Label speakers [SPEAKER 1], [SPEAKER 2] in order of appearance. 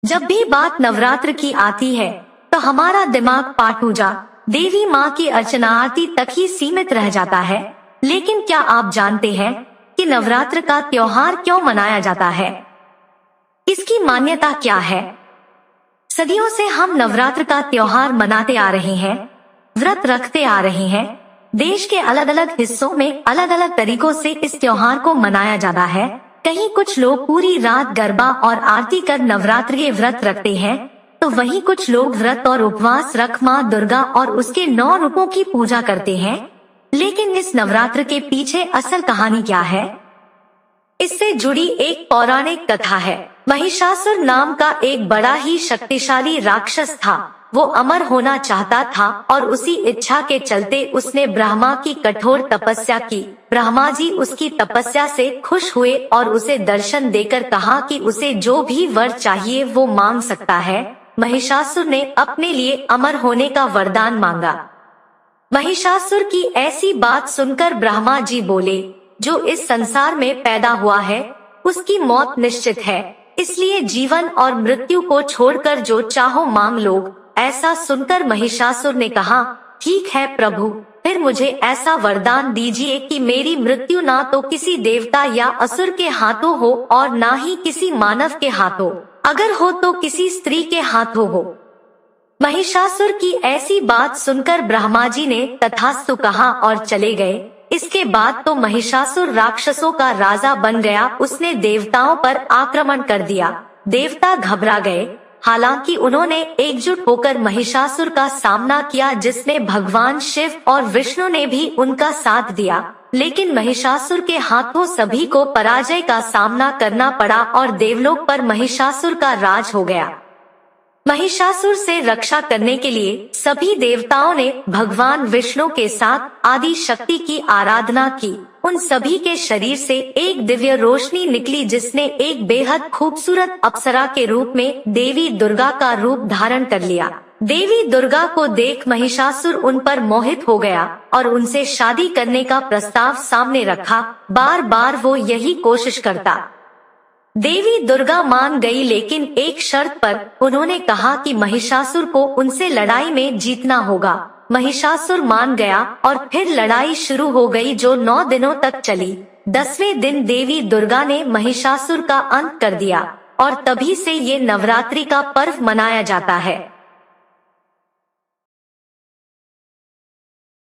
[SPEAKER 1] जब भी बात नवरात्र की आती है तो हमारा दिमाग पाटूजा देवी माँ की अर्चना आरती तक ही सीमित रह जाता है। लेकिन क्या आप जानते हैं कि नवरात्र का त्योहार क्यों मनाया जाता है? इसकी मान्यता क्या है? सदियों से हम नवरात्र का त्योहार मनाते आ रहे हैं, व्रत रखते आ रहे हैं। देश के अलग अलग हिस्सों में अलग अलग तरीकों से इस त्योहार को मनाया जाता है। कहीं कुछ लोग पूरी रात गरबा और आरती कर नवरात्र के व्रत रखते हैं, तो वहीं कुछ लोग व्रत और उपवास रख माँ दुर्गा और उसके 9 रूपों की पूजा करते हैं। लेकिन इस नवरात्र के पीछे असल कहानी क्या है? इससे जुड़ी एक पौराणिक कथा है। महिषासुर नाम का एक बड़ा ही शक्तिशाली राक्षस था। वो अमर होना चाहता था और उसी इच्छा के चलते उसने ब्रह्मा की कठोर तपस्या की। ब्रह्मा जी उसकी तपस्या से खुश हुए और उसे दर्शन देकर कहा कि उसे जो भी वर चाहिए वो मांग सकता है। महिषासुर ने अपने लिए अमर होने का वरदान मांगा। महिषासुर की ऐसी बात सुनकर ब्रह्मा जी बोले, जो इस संसार में पैदा हुआ है उसकी मौत निश्चित है, इसलिए जीवन और मृत्यु को छोड़कर जो चाहो मांग लो। ऐसा सुनकर महिषासुर ने कहा, ठीक है प्रभु, फिर मुझे ऐसा वरदान दीजिए कि मेरी मृत्यु ना तो किसी देवता या असुर के हाथों हो और ना ही किसी मानव के हाथों, अगर हो तो किसी स्त्री के हाथों हो। महिषासुर की ऐसी बात सुनकर ब्रह्मा जी ने तथास्तु कहा और चले गए। इसके बाद तो महिषासुर राक्षसों का राजा बन गया। उसने देवताओं पर आक्रमण कर दिया। देवता घबरा गए। हालांकि उन्होंने एकजुट होकर महिषासुर का सामना किया, जिसमें भगवान शिव और विष्णु ने भी उनका साथ दिया। लेकिन महिषासुर के हाथों सभी को पराजय का सामना करना पड़ा और देवलोक पर महिषासुर का राज हो गया। महिषासुर से रक्षा करने के लिए सभी देवताओं ने भगवान विष्णु के साथ आदि शक्ति की आराधना की। उन सभी के शरीर से एक दिव्य रोशनी निकली, जिसने एक बेहद खूबसूरत अप्सरा के रूप में देवी दुर्गा का रूप धारण कर लिया। देवी दुर्गा को देख महिषासुर उन पर मोहित हो गया और उनसे शादी करने का प्रस्ताव सामने रखा। बार बार वो यही कोशिश करता। देवी दुर्गा मान गई, लेकिन एक शर्त पर। उन्होंने कहा कि महिषासुर को उनसे लड़ाई में जीतना होगा। महिषासुर मान गया और फिर लड़ाई शुरू हो गई, जो 9 दिनों तक चली। 10वें दिन देवी दुर्गा ने महिषासुर का अंत कर दिया और तभी से ये नवरात्रि का पर्व मनाया जाता है।